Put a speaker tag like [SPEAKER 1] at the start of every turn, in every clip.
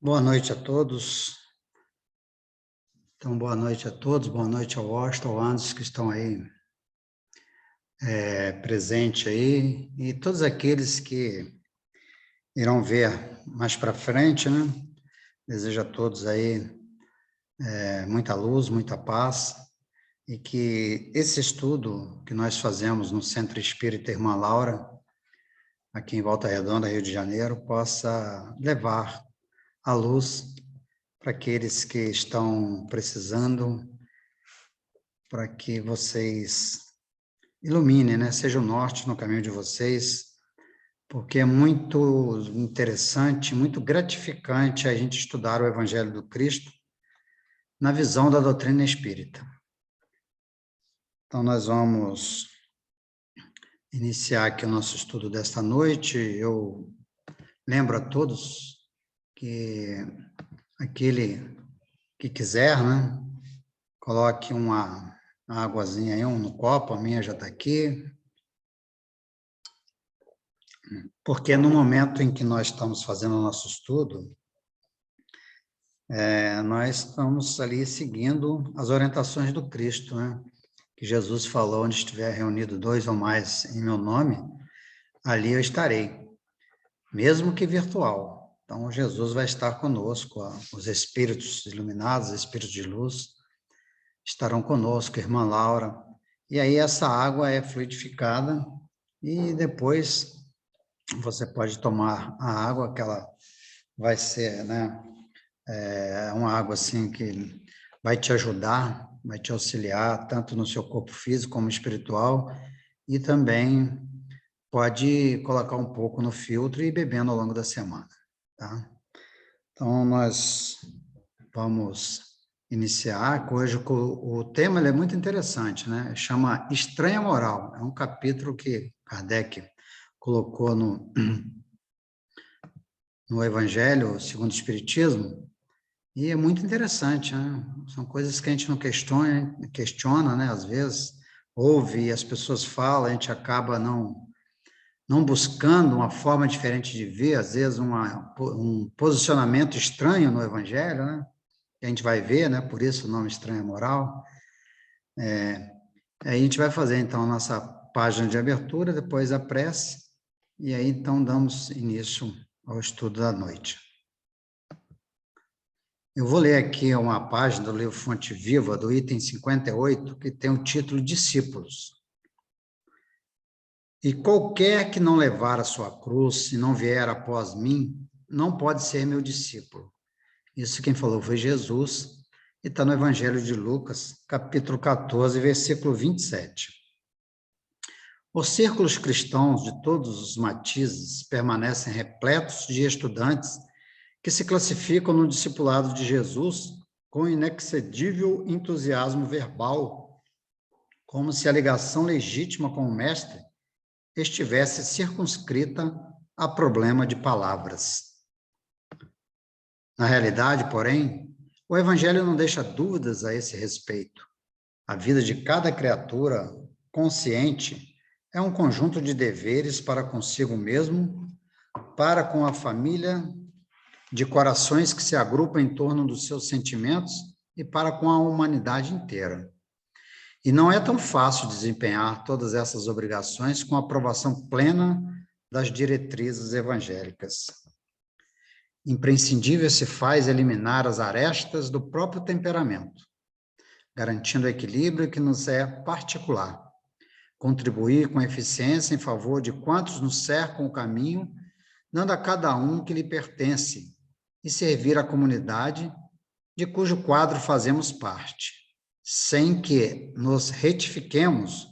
[SPEAKER 1] Boa noite a todos. Então, boa noite a todos, boa noite ao Washington, ao Anderson que estão aí presente aí, e todos aqueles que irão ver mais para frente, né? Desejo a todos aí muita luz, muita paz, e que esse estudo que nós fazemos no Centro Espírita Irmã Laura, aqui em Volta Redonda, Rio de Janeiro, possa levar a luz para aqueles que estão precisando, para que vocês iluminem, né? Seja o norte no caminho de vocês, porque é muito interessante, muito gratificante a gente estudar o Evangelho do Cristo na visão da doutrina espírita. Então, nós vamos iniciar aqui o nosso estudo desta noite. Eu lembro a todos que aquele que quiser, né, coloque uma águazinha aí, no copo, a minha já está aqui, porque no momento em que nós estamos fazendo o nosso estudo, nós estamos ali seguindo as orientações do Cristo, né? Que Jesus falou: onde estiver reunido 2 ou mais em meu nome, ali eu estarei, mesmo que virtual. Então, Jesus vai estar conosco, os espíritos iluminados, os espíritos de luz, estarão conosco, irmã Laura, e aí essa água é fluidificada, e depois você pode tomar a água, que ela vai ser, né, uma água assim que vai te ajudar, vai te auxiliar, tanto no seu corpo físico como espiritual, e também pode colocar um pouco no filtro e ir bebendo ao longo da semana, tá? Então, nós vamos iniciar. Hoje o tema ele é muito interessante, né? Chama Estranha Moral. É um capítulo que Kardec colocou no Evangelho segundo o Espiritismo, e é muito interessante, né? São coisas que a gente não questiona, né? Às vezes, ouve e as pessoas falam, a gente acaba não buscando uma forma diferente de ver, às vezes um posicionamento estranho no Evangelho, né? Que a gente vai ver, né? Por isso o nome Estranha Moral. Aí a gente vai fazer, então, a nossa página de abertura, depois a prece, e aí, então, damos início ao estudo da noite. Eu vou ler aqui uma página do livro Fonte Viva, do item 58, que tem o título Discípulos. E qualquer que não levar a sua cruz e não vier após mim, não pode ser meu discípulo. Isso quem falou foi Jesus, e está no Evangelho de Lucas, capítulo 14, versículo 27. Os círculos cristãos de todos os matizes permanecem repletos de estudantes que se classificam no discipulado de Jesus com inexcedível entusiasmo verbal, como se a ligação legítima com o Mestre estivesse circunscrita a problema de palavras. Na realidade, porém, o Evangelho não deixa dúvidas a esse respeito. A vida de cada criatura consciente é um conjunto de deveres para consigo mesmo, para com a família, de corações que se agrupam em torno dos seus sentimentos e para com a humanidade inteira. E não é tão fácil desempenhar todas essas obrigações com a aprovação plena das diretrizes evangélicas. Imprescindível se faz eliminar as arestas do próprio temperamento, garantindo o equilíbrio que nos é particular, contribuir com eficiência em favor de quantos nos cercam o caminho, dando a cada um o que lhe pertence, e servir a comunidade de cujo quadro fazemos parte. Sem que nos retifiquemos,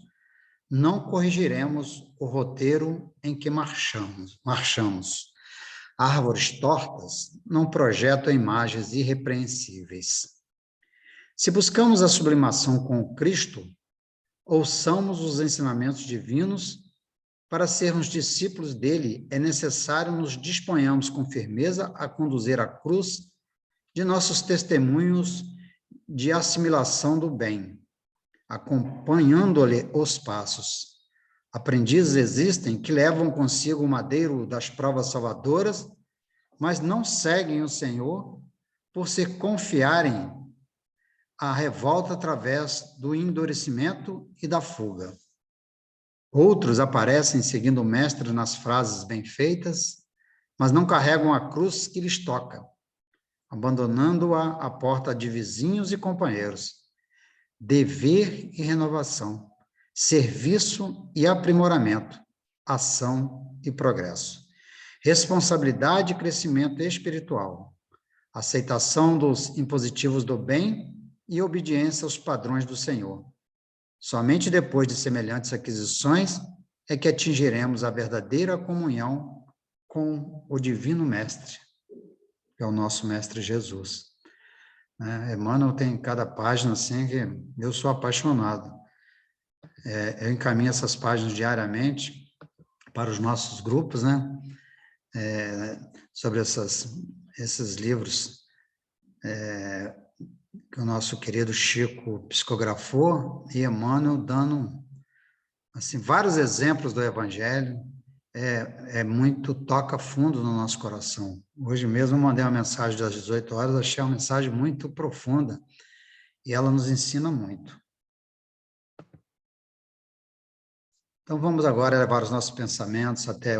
[SPEAKER 1] não corrigiremos o roteiro em que marchamos. Árvores tortas não projetam imagens irrepreensíveis. Se buscamos a sublimação com o Cristo, ouçamos os ensinamentos divinos. Para sermos discípulos dele, é necessário nos disponhamos com firmeza a conduzir a cruz de nossos testemunhos de assimilação do bem, acompanhando-lhe os passos. Aprendizes existem que levam consigo o madeiro das provas salvadoras mas não seguem o Senhor por se confiarem à revolta através do endurecimento e da fuga. Outros aparecem seguindo o mestre nas frases bem feitas, mas não carregam a cruz que lhes toca, abandonando-a à porta de vizinhos e companheiros. Dever e renovação, serviço e aprimoramento, ação e progresso, responsabilidade e crescimento espiritual, aceitação dos impositivos do bem e obediência aos padrões do Senhor. Somente depois de semelhantes aquisições é que atingiremos a verdadeira comunhão com o Divino Mestre, que é o nosso Mestre Jesus. Emmanuel tem cada página assim que eu sou apaixonado. Eu encaminho essas páginas diariamente para os nossos grupos, né? Sobre esses livros que o nosso querido Chico psicografou, e Emmanuel dando assim, vários exemplos do Evangelho, muito toca fundo no nosso coração. Hoje mesmo eu mandei uma mensagem das 18 horas, achei uma mensagem muito profunda, e ela nos ensina muito. Então vamos agora levar os nossos pensamentos até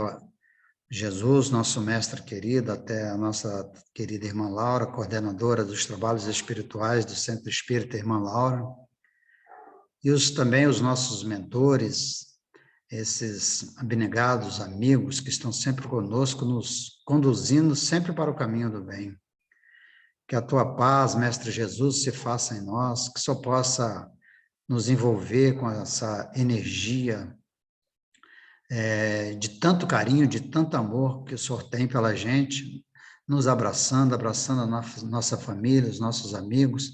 [SPEAKER 1] Jesus, nosso mestre querido, até a nossa querida irmã Laura, coordenadora dos trabalhos espirituais do Centro Espírita Irmã Laura, e também os nossos mentores, esses abnegados amigos que estão sempre conosco, nos conduzindo sempre para o caminho do bem. Que a tua paz, Mestre Jesus, se faça em nós, que só possa nos envolver com essa energia de tanto carinho, de tanto amor que o Senhor tem pela gente, nos abraçando a nossa família, os nossos amigos,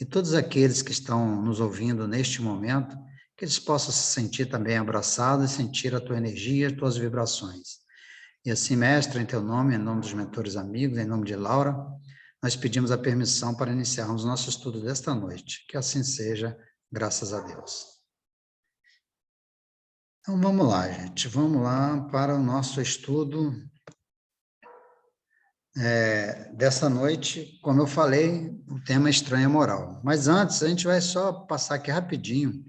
[SPEAKER 1] e todos aqueles que estão nos ouvindo neste momento, que eles possam se sentir também abraçados e sentir a tua energia, as tuas vibrações. E assim, Mestre, em teu nome, em nome dos mentores amigos, em nome de Laura, nós pedimos a permissão para iniciarmos nosso estudo desta noite. Que assim seja, graças a Deus. Então, vamos lá, gente. Vamos lá para o nosso estudo dessa noite. Como eu falei, o tema é estranha moral. Mas antes, a gente vai só passar aqui rapidinho,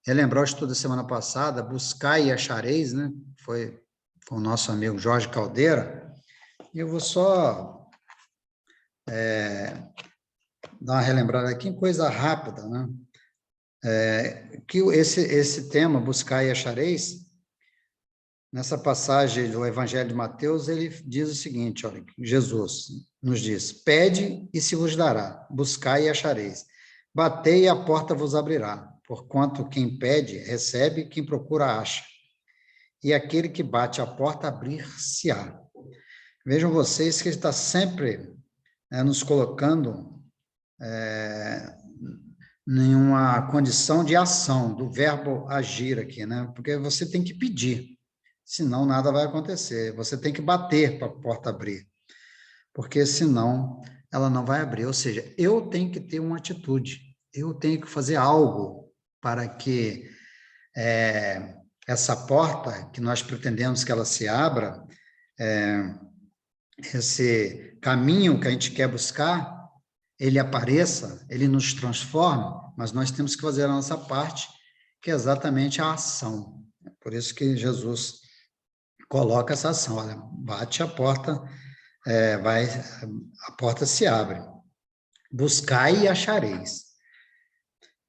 [SPEAKER 1] relembrar o estudo da semana passada, Buscai e Achareis, né? Foi o nosso amigo Jorge Caldeira. E eu vou só dar uma relembrada aqui em coisa rápida, né? Que esse tema, Buscai e Achareis, nessa passagem do Evangelho de Mateus, ele diz o seguinte, olha, Jesus nos diz, pede e se vos dará, buscai e achareis, batei e a porta vos abrirá, porquanto quem pede, recebe, quem procura, acha, e aquele que bate a porta, abrir-se-á. Vejam vocês que ele está sempre nos colocando em uma condição de ação, do verbo agir aqui, né? Porque você tem que pedir, senão nada vai acontecer. Você tem que bater para a porta abrir, porque senão ela não vai abrir. Ou seja, eu tenho que ter uma atitude, eu tenho que fazer algo para que essa porta, que nós pretendemos que ela se abra, esse caminho que a gente quer buscar, ele apareça, ele nos transforme, mas nós temos que fazer a nossa parte, que é exatamente a ação. É por isso que Jesus coloca essa ação, olha, bate a porta, a porta se abre. Buscai e achareis.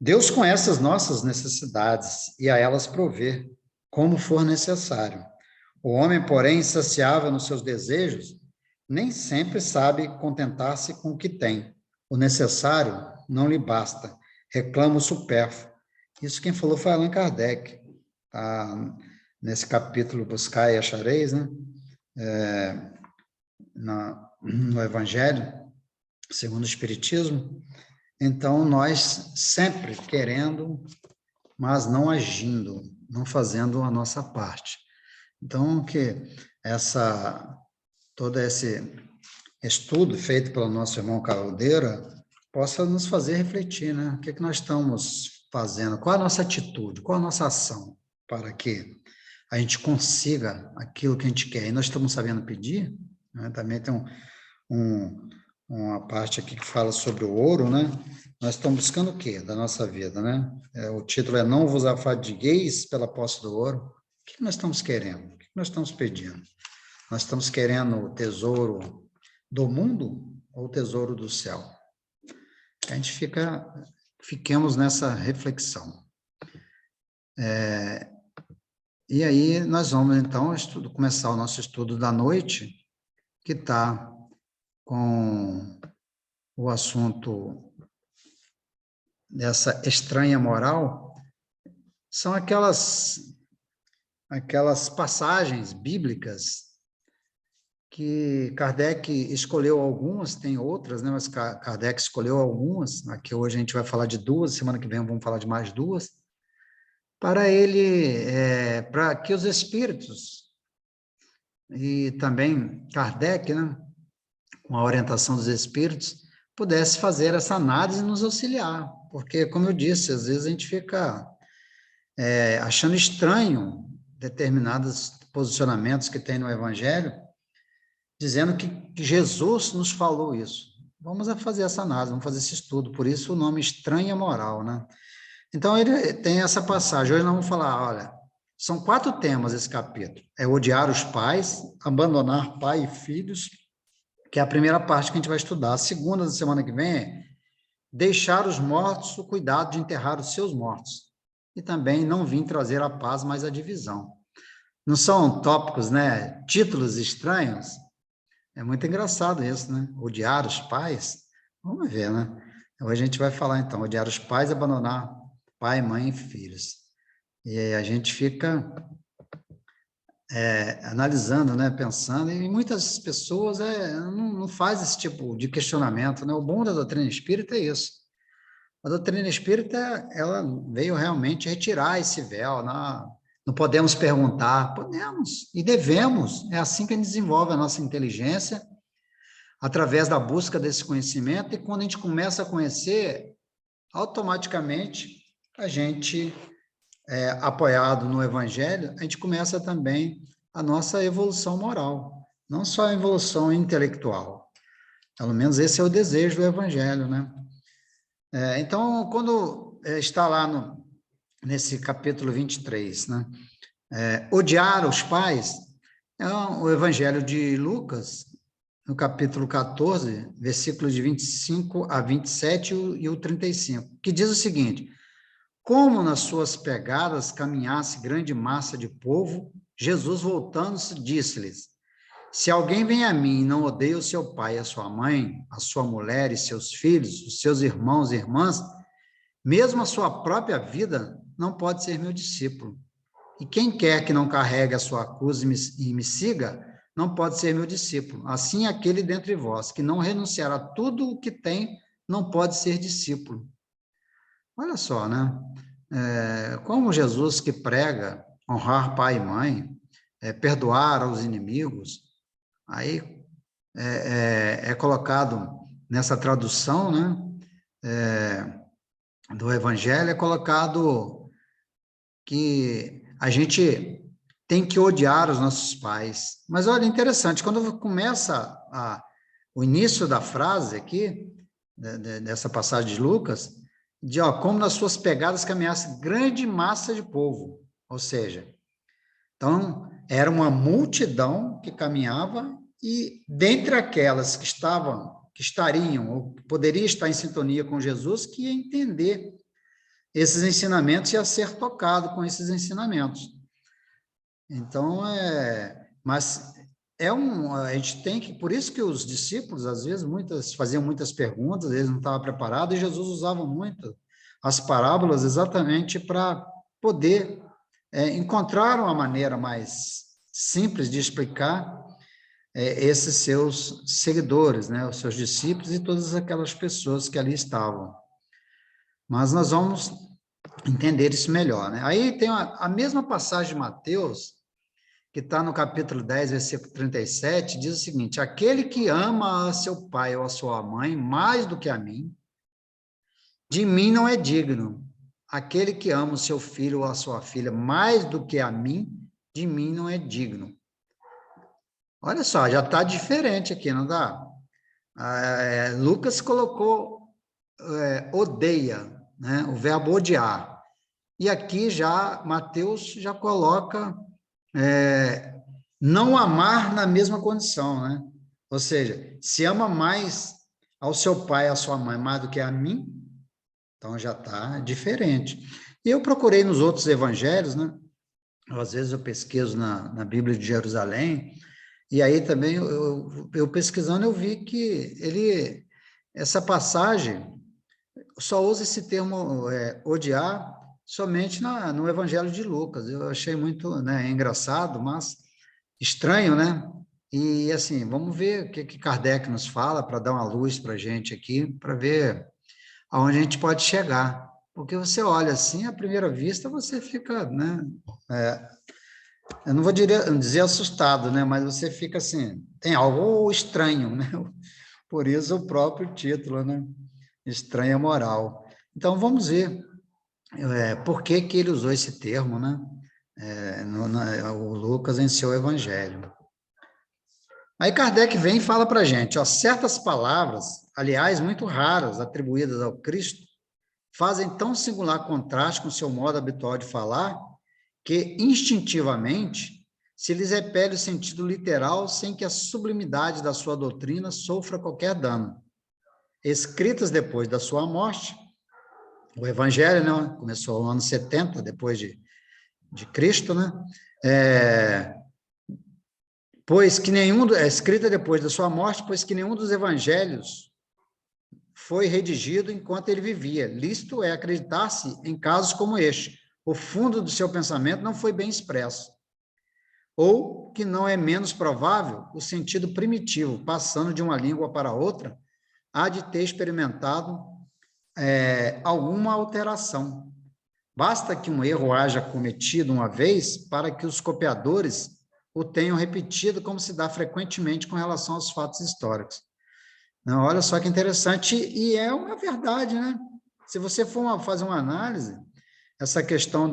[SPEAKER 1] Deus conhece as nossas necessidades e a elas provê, como for necessário. O homem, porém, insaciável nos seus desejos, nem sempre sabe contentar-se com o que tem. O necessário não lhe basta, reclama o supérfluo. Isso quem falou foi Allan Kardec, tá? Nesse capítulo Buscai e Achareis, né? No Evangelho, segundo o Espiritismo. Então, nós sempre querendo, mas não agindo, não fazendo a nossa parte. Então, que todo esse estudo feito pelo nosso irmão Caldeira possa nos fazer refletir, né? O que nós estamos fazendo? Qual a nossa atitude? Qual a nossa ação para que a gente consiga aquilo que a gente quer? E nós estamos sabendo pedir? né? Também tem uma parte aqui que fala sobre o ouro, né? Nós estamos buscando o quê da nossa vida, né? O título é Não vos afadigueis pela posse do ouro. O que nós estamos querendo? O que nós estamos pedindo? Nós estamos querendo o tesouro do mundo ou o tesouro do céu? A gente fiquemos nessa reflexão. E aí nós vamos, então, começar o nosso estudo da noite, que está com o assunto dessa estranha moral. São aquelas passagens bíblicas que Kardec escolheu algumas, tem outras, né? Mas Kardec escolheu algumas. Aqui hoje a gente vai falar de duas, semana que vem vamos falar de mais duas, para que os espíritos e também Kardec, né, com a orientação dos espíritos, pudesse fazer essa análise e nos auxiliar, porque, como eu disse, às vezes a gente fica achando estranho determinados posicionamentos que tem no Evangelho, dizendo que Jesus nos falou isso. Vamos fazer essa análise, vamos fazer esse estudo, por isso o nome Estranha Moral, né? Então, ele tem essa passagem. Hoje nós vamos falar, olha, são 4 temas esse capítulo. É odiar os pais, abandonar pai e filhos, que é a primeira parte que a gente vai estudar. A segunda da semana que vem é deixar os mortos o cuidado de enterrar os seus mortos. E também não vim trazer a paz, mas a divisão. Não são tópicos, né? Títulos estranhos? É muito engraçado isso, né? Odiar os pais. Vamos ver, né? Hoje a gente vai falar, então, odiar os pais, abandonar pai, mãe e filhos. E aí a gente fica analisando, né? Pensando, e muitas pessoas não fazem esse tipo de questionamento, né? O bom da doutrina espírita é isso. A doutrina espírita, ela veio realmente retirar esse véu, não podemos perguntar, podemos e devemos, é assim que a gente desenvolve a nossa inteligência, através da busca desse conhecimento, e quando a gente começa a conhecer, automaticamente a gente, apoiado no Evangelho, a gente começa também a nossa evolução moral, não só a evolução intelectual. Pelo menos esse é o desejo do Evangelho, né? Então, quando está lá nesse capítulo 23, né? Odiar os pais, o Evangelho de Lucas, no capítulo 14, versículos de 25 a 27 e o 35, que diz o seguinte: como nas suas pegadas caminhasse grande massa de povo, Jesus, voltando-se, disse-lhes: se alguém vem a mim e não odeia o seu pai, a sua mãe, a sua mulher e seus filhos, os seus irmãos e irmãs, mesmo a sua própria vida, não pode ser meu discípulo. E quem quer que não carregue a sua cruz e me siga, não pode ser meu discípulo. Assim, aquele dentre vós que não renunciar a tudo o que tem, não pode ser discípulo. Olha só, né? Como Jesus que prega honrar pai e mãe, perdoar aos inimigos, aí é colocado nessa tradução, né? Do Evangelho, é colocado que a gente tem que odiar os nossos pais. Mas olha, interessante, quando começa o início da frase aqui, dessa passagem de Lucas, de como nas suas pegadas caminhasse grande massa de povo, ou seja, então era uma multidão que caminhava, e dentre aquelas que estariam, ou poderiam estar em sintonia com Jesus, que ia entender esses ensinamentos e a ser tocado com esses ensinamentos. Então, mas a gente tem que, por isso que os discípulos, às vezes, faziam muitas perguntas, eles não estavam preparados, e Jesus usava muito as parábolas exatamente para poder encontrar uma maneira mais simples de explicar esses seus seguidores, né, os seus discípulos e todas aquelas pessoas que ali estavam. Mas nós vamos entender isso melhor, né? Aí tem a mesma passagem de Mateus, que está no capítulo 10, versículo 37, diz o seguinte: aquele que ama a seu pai ou a sua mãe mais do que a mim, de mim não é digno. Aquele que ama o seu filho ou a sua filha mais do que a mim, de mim não é digno. Olha só, já está diferente aqui, não dá? Lucas colocou odeia, né? O verbo odiar. E aqui já, Mateus já coloca não amar na mesma condição, né? Ou seja, se ama mais ao seu pai, à sua mãe, mais do que a mim, então já está diferente. E eu procurei nos outros evangelhos, né? Às vezes eu pesquiso na Bíblia de Jerusalém, e aí também eu pesquisando eu vi que essa passagem só usa esse termo odiar somente no Evangelho de Lucas. Eu achei muito, né, engraçado, mas estranho, né? E assim, vamos ver o que Kardec nos fala para dar uma luz para a gente aqui, para ver aonde a gente pode chegar. Porque você olha assim, à primeira vista, você fica, né? Eu não vou dizer assustado, né? Mas você fica assim, tem algo estranho, né? Por isso o próprio título, né? Estranha moral. Então vamos ver por que que ele usou esse termo, né? O Lucas em seu Evangelho. Aí Kardec vem e fala para a gente, ó, certas palavras, aliás, muito raras, atribuídas ao Cristo, fazem tão singular contraste com seu modo habitual de falar, que instintivamente se lhes repele o sentido literal sem que a sublimidade da sua doutrina sofra qualquer dano. Escritas depois da sua morte, o Evangelho, né, começou no ano 70, depois de Cristo, né? Escrita depois da sua morte, pois que nenhum dos evangelhos foi redigido enquanto ele vivia. Lícito é acreditar-se em casos como este. O fundo do seu pensamento não foi bem expresso. Ou que não é menos provável o sentido primitivo, passando de uma língua para outra, há de ter experimentado alguma alteração. Basta que um erro haja cometido uma vez para que os copiadores o tenham repetido, como se dá frequentemente com relação aos fatos históricos. Não, olha só que interessante, e é uma verdade, né? Se você for fazer uma análise, essa questão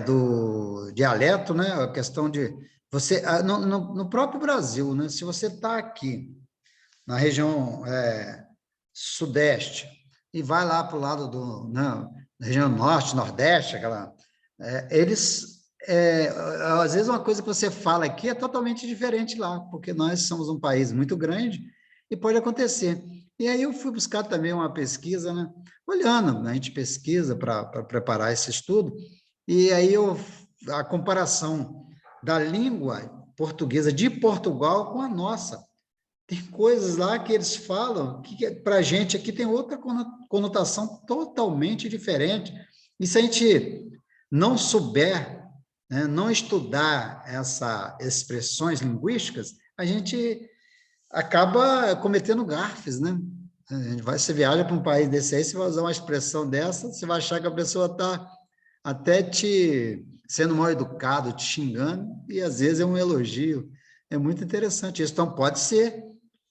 [SPEAKER 1] do dialeto, né? A questão de você no próprio Brasil, né? Se você está aqui na região sudeste e vai lá para o lado da região norte, nordeste, eles às vezes uma coisa que você fala aqui é totalmente diferente lá, porque nós somos um país muito grande e pode acontecer. E aí eu fui buscar também uma pesquisa, né? Olhando, né? A gente pesquisa para preparar esse estudo, e aí a comparação da língua portuguesa de Portugal com a nossa. Tem coisas lá que eles falam que para a gente aqui tem outra conotação totalmente diferente. E se a gente não souber, né, não estudar essas expressões linguísticas, a gente acaba cometendo gafes, né? Você viaja para um país desse aí, você vai usar uma expressão dessa, você vai achar que a pessoa está até te sendo mal educado, te xingando, e às vezes é um elogio. É muito interessante isso. Então, pode ser,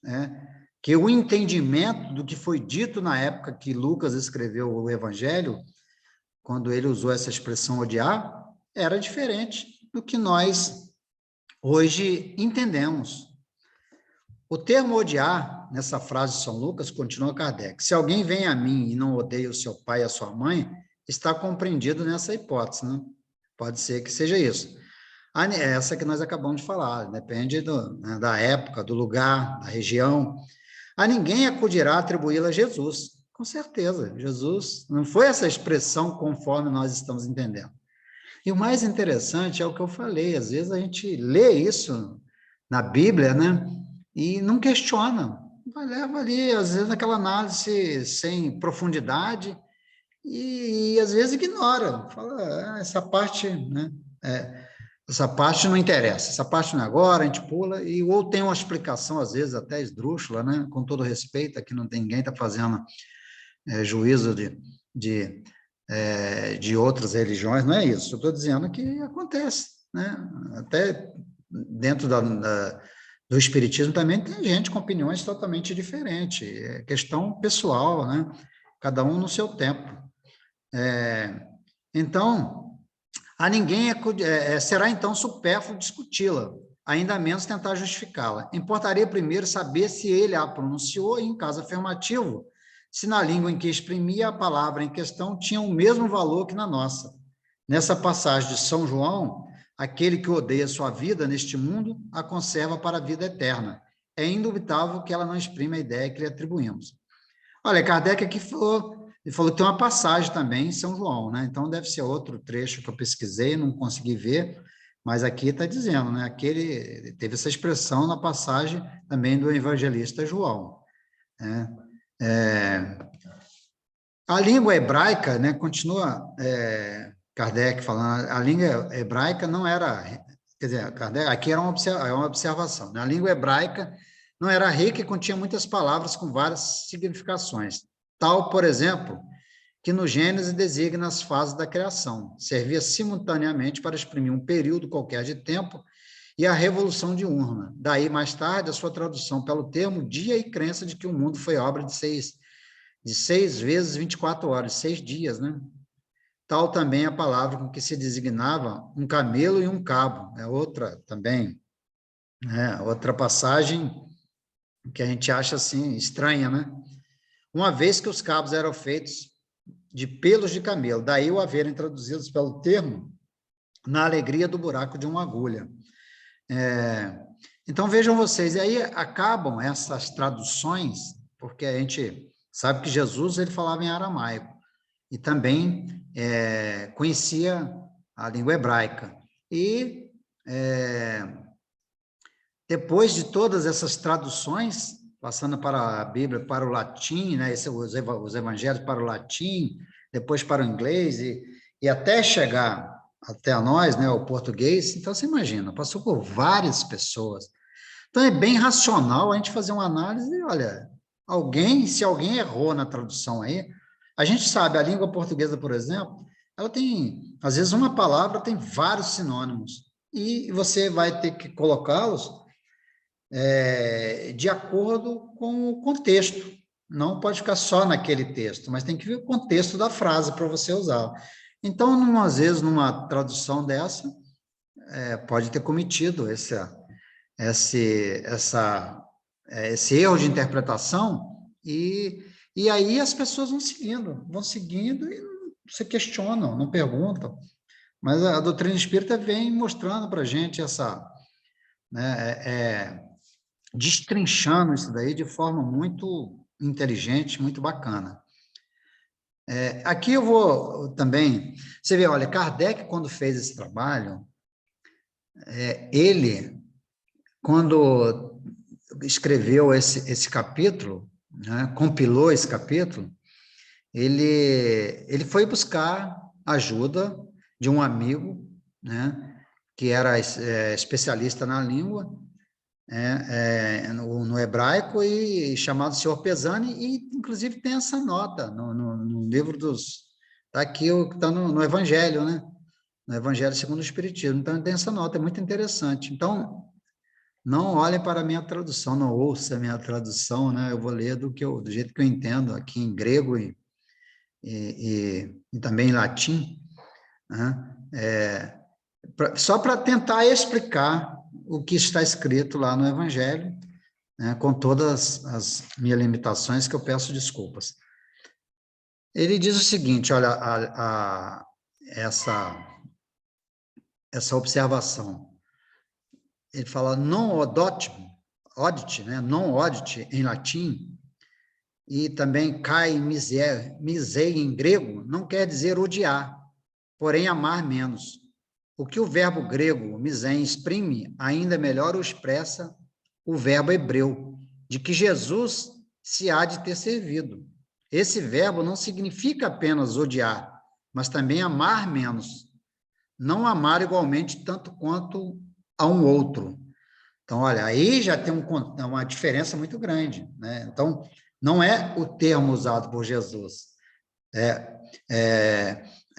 [SPEAKER 1] né, que o entendimento do que foi dito na época que Lucas escreveu o Evangelho, quando ele usou essa expressão odiar, era diferente do que nós hoje entendemos. O termo odiar, nessa frase de São Lucas, continua Kardec. Se alguém vem a mim e não odeia o seu pai e a sua mãe, está compreendido nessa hipótese, né? Pode ser que seja isso. Essa que nós acabamos de falar, depende da época, do lugar, da região. A ninguém acudirá atribuí-la a Jesus, com certeza. Jesus não foi essa expressão conforme nós estamos entendendo. E o mais interessante é o que eu falei, às vezes a gente lê isso na Bíblia, né? E não questiona, leva ali, às vezes, aquela análise sem profundidade e às vezes ignora, fala, essa parte, né? Essa parte não interessa, essa parte não é agora, a gente pula, ou tem uma explicação, às vezes, até esdrúxula, né? Com todo respeito, aqui não tem ninguém está fazendo juízo de outras religiões, não é isso. Eu estou dizendo que acontece, né? Até dentro do Espiritismo também tem gente com opiniões totalmente diferentes, é questão pessoal, né? Cada um no seu tempo. Então, a ninguém será então supérfluo discuti-la, ainda menos tentar justificá-la. Importaria primeiro saber se ele a pronunciou e, em caso afirmativo, se na língua em que exprimia a palavra em questão tinha o mesmo valor que na nossa. Nessa passagem de São João, aquele que odeia sua vida neste mundo a conserva para a vida eterna. É indubitável que ela não exprime a ideia que lhe atribuímos. Olha, Kardec aqui ele falou que tem uma passagem também em São João, né? Então deve ser outro trecho que eu pesquisei, não consegui ver, mas aqui está dizendo, né? Aquele teve essa expressão na passagem também do evangelista João, né? A língua hebraica, né? Continua Kardec falando, a língua hebraica não era, quer dizer, Kardec, aqui era uma observação, né? A língua hebraica não era rica e continha muitas palavras com várias significações. Tal, por exemplo, que no Gênesis designa as fases da criação, servia simultaneamente para exprimir um período qualquer de tempo e a revolução diurna. Daí, mais tarde, a sua tradução pelo termo dia e crença de que o mundo foi obra de 6 vezes 24 horas, 6 dias, né? Tal também a palavra com que se designava um camelo e um cabo, é outra também, né? Outra passagem que a gente acha assim estranha, né? Uma vez que os cabos eram feitos de pelos de camelo, daí o haverem traduzidos pelo termo na alegria do buraco de uma agulha. Então, vejam vocês, e aí acabam essas traduções, porque a gente sabe que Jesus ele falava em aramaico, e também conhecia a língua hebraica. E depois de todas essas traduções, passando para a Bíblia, para o latim, né, os evangelhos para o latim, depois para o inglês, e até chegar até a nós, né, o português, então você imagina, passou por várias pessoas. Então é bem racional a gente fazer uma análise, e olha, se alguém errou na tradução aí, a gente sabe, a língua portuguesa, por exemplo, ela tem, às vezes uma palavra tem vários sinônimos, e você vai ter que colocá-los de acordo com o contexto. Não pode ficar só naquele texto, mas tem que ver o contexto da frase para você usar. Então, às vezes, numa tradução dessa, pode ter cometido esse erro de interpretação, e aí as pessoas vão seguindo e se questionam, não perguntam. Mas a doutrina espírita vem mostrando para a gente destrinchando isso daí de forma muito inteligente, muito bacana. Aqui eu vou também... Você vê, olha, Kardec, quando fez esse trabalho, ele, quando escreveu esse capítulo, né, compilou esse capítulo, ele foi buscar ajuda de um amigo, né, que era especialista na língua, no hebraico, e chamado Senhor Pesani, e inclusive tem essa nota no livro está aqui, está no Evangelho, né? No Evangelho segundo o Espiritismo. Então tem essa nota, é muito interessante. Então, não olhem para a minha tradução, não ouça a minha tradução, né? Eu vou ler do jeito que eu entendo, aqui em grego e também em latim, né? Só para tentar explicar o que está escrito lá no Evangelho, né, com todas as minhas limitações, que eu peço desculpas. Ele diz o seguinte, olha, essa observação. Ele fala, non odit, né, non odit em latim, e também kai misei em grego, não quer dizer odiar, porém amar menos. O que o verbo grego, misem, exprime, ainda melhor o expressa o verbo hebreu, de que Jesus se há de ter servido. Esse verbo não significa apenas odiar, mas também amar menos. Não amar igualmente tanto quanto a um outro. Então, olha, aí já tem uma diferença muito grande, né? Então, não é o termo usado por Jesus.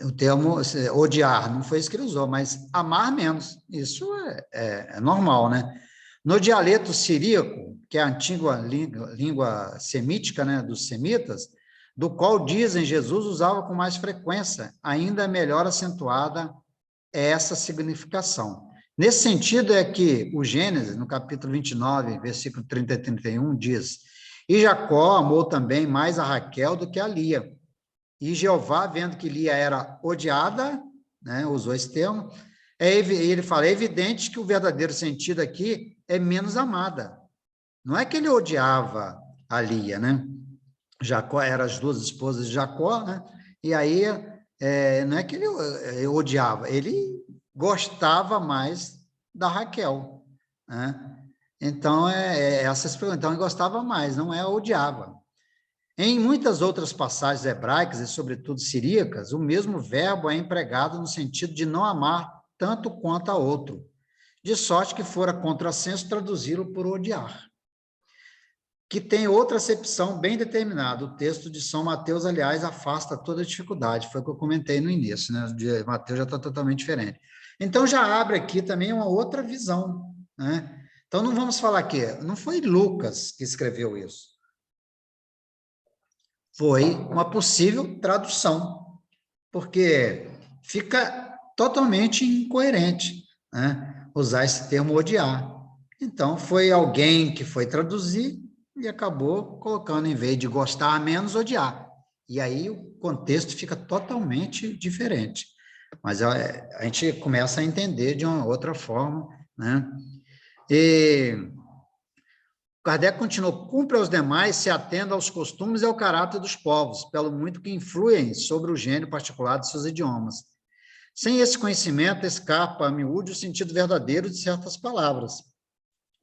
[SPEAKER 1] O termo odiar, não foi isso que ele usou, mas amar menos. Isso é normal, né? No dialeto siríaco, que é a antiga língua semítica, né, dos semitas, do qual dizem Jesus usava com mais frequência, ainda melhor acentuada essa significação. Nesse sentido é que o Gênesis, no capítulo 29, versículo 30 e 31, diz: E Jacó amou também mais a Raquel do que a Lia. E Jeová, vendo que Lia era odiada, né, usou esse termo, ele fala, é evidente que o verdadeiro sentido aqui é menos amada. Não é que ele odiava a Lia, né? Jacó eram as duas esposas de Jacó, né? E aí, não é que ele odiava, ele gostava mais da Raquel, né? Então, essas perguntas, então ele gostava mais, não é odiava. Em muitas outras passagens hebraicas, e sobretudo siríacas, o mesmo verbo é empregado no sentido de não amar tanto quanto a outro, de sorte que fora contrassenso traduzi-lo por odiar, que tem outra acepção bem determinada. O texto de São Mateus, aliás, afasta toda dificuldade, foi o que eu comentei no início, né? O de Mateus já está totalmente diferente. Então, já abre aqui também uma outra visão, né? Então, não vamos falar que não foi Lucas que escreveu isso, foi uma possível tradução, porque fica totalmente incoerente, né, usar esse termo odiar. Então, foi alguém que foi traduzir e acabou colocando, em vez de gostar menos, odiar. E aí o contexto fica totalmente diferente. Mas a gente começa a entender de uma outra forma, né? E Kardec continuou, cumpre aos demais, se atenda aos costumes e ao caráter dos povos, pelo muito que influem sobre o gênio particular de seus idiomas. Sem esse conhecimento, escapa a miúde o sentido verdadeiro de certas palavras.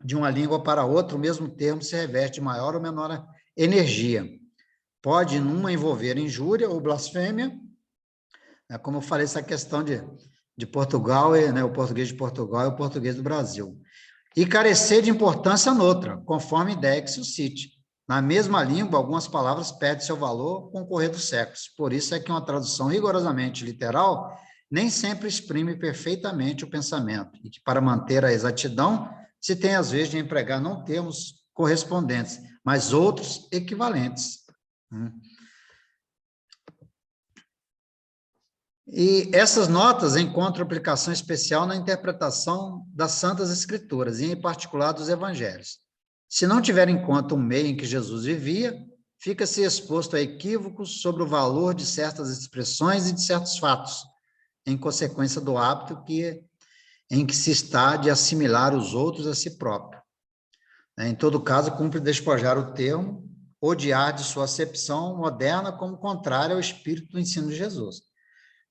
[SPEAKER 1] De uma língua para outra, o mesmo termo se reveste de maior ou menor energia. Pode, numa, envolver injúria ou blasfêmia, como eu falei, essa questão de Portugal, né, o português de Portugal e o português do Brasil. E carecer de importância noutra, conforme ideia que suscite. Na mesma língua, algumas palavras perdem seu valor com o correr dos séculos. Por isso é que uma tradução rigorosamente literal nem sempre exprime perfeitamente o pensamento, e que para manter a exatidão se tem às vezes de empregar não termos correspondentes, mas outros equivalentes. E essas notas encontram aplicação especial na interpretação das Santas Escrituras, e em particular dos Evangelhos. Se não tiver em conta o meio em que Jesus vivia, fica-se exposto a equívocos sobre o valor de certas expressões e de certos fatos, em consequência do hábito em que se está de assimilar os outros a si próprio. Em todo caso, cumpre despojar o termo, odiar de sua acepção moderna como contrária ao espírito do ensino de Jesus.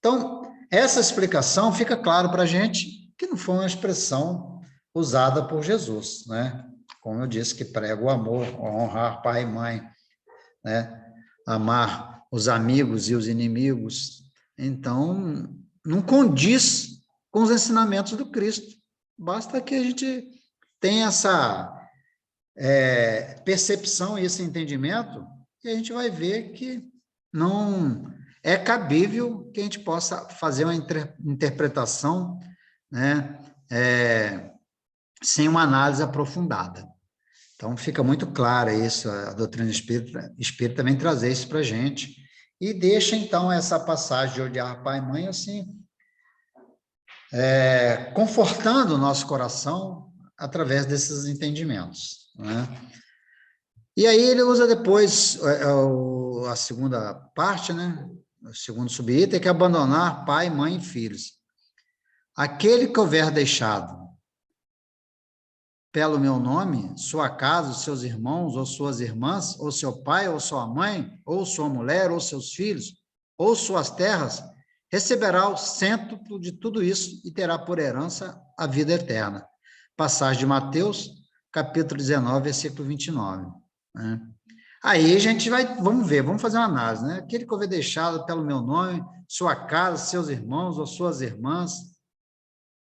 [SPEAKER 1] Então, essa explicação fica claro para a gente que não foi uma expressão usada por Jesus, né? Como eu disse, que prega o amor, honrar pai e mãe, né? Amar os amigos e os inimigos. Então, não condiz com os ensinamentos do Cristo. Basta que a gente tenha essa percepção e esse entendimento, e a gente vai ver que não é cabível que a gente possa fazer uma interpretação, né, sem uma análise aprofundada. Então, fica muito clara isso, a doutrina espírita vem trazer isso para a gente, e deixa, então, essa passagem de odiar pai e mãe, assim, confortando o nosso coração através desses entendimentos, né? E aí ele usa depois a segunda parte, né? O segundo subitem, que é abandonar pai, mãe e filhos. Aquele que houver deixado pelo meu nome, sua casa, os seus irmãos ou suas irmãs, ou seu pai ou sua mãe, ou sua mulher ou seus filhos, ou suas terras, receberá o cêntuplo de tudo isso e terá por herança a vida eterna. Passagem de Mateus, capítulo 19, versículo 29. Né? Aí a gente vamos ver, vamos fazer uma análise, né? Aquele que houver deixado pelo meu nome, sua casa, seus irmãos ou suas irmãs,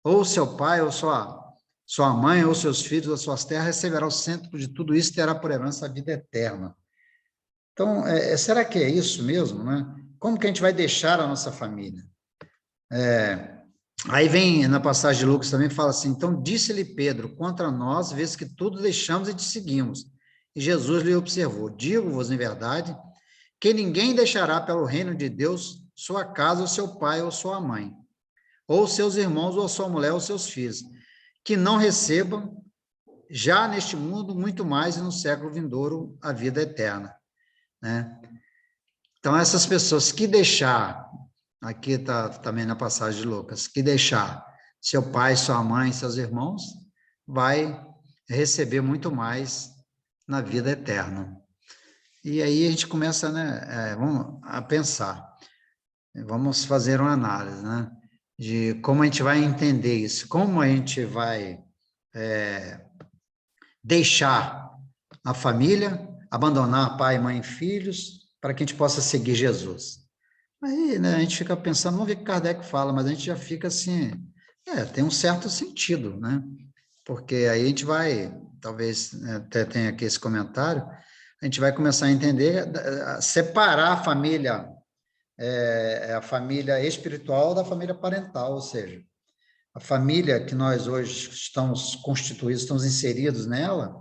[SPEAKER 1] ou seu pai, ou sua mãe, ou seus filhos, ou suas terras, receberá o cêntuplo de tudo isso e terá por herança a vida eterna. Então, será que é isso mesmo, né? Como que a gente vai deixar a nossa família? Aí vem, na passagem de Lucas também, fala assim, então disse-lhe Pedro, contra nós, vês que tudo deixamos e te seguimos. E Jesus lhe observou, digo-vos em verdade, que ninguém deixará pelo reino de Deus sua casa, ou seu pai, ou sua mãe, ou seus irmãos, ou sua mulher, ou seus filhos. que não recebam, já neste mundo, muito mais e no século vindouro, a vida eterna, né? Então, essas pessoas que deixar, aqui está também na passagem de Lucas, que deixar seu pai, sua mãe, seus irmãos, vai receber muito mais na vida eterna. E aí a gente começa, né, a pensar, vamos fazer uma análise, né, de como a gente vai entender isso, como a gente vai deixar a família, abandonar pai, mãe e filhos, para que a gente possa seguir Jesus. Aí, né, a gente fica pensando, vamos ver o que Kardec fala, mas a gente já fica assim, tem um certo sentido, né? Porque aí a gente vai, talvez até tenha aqui esse comentário, a gente vai começar a entender, a separar a família espiritual da família parental, ou seja, a família que nós hoje estamos constituídos, estamos inseridos nela,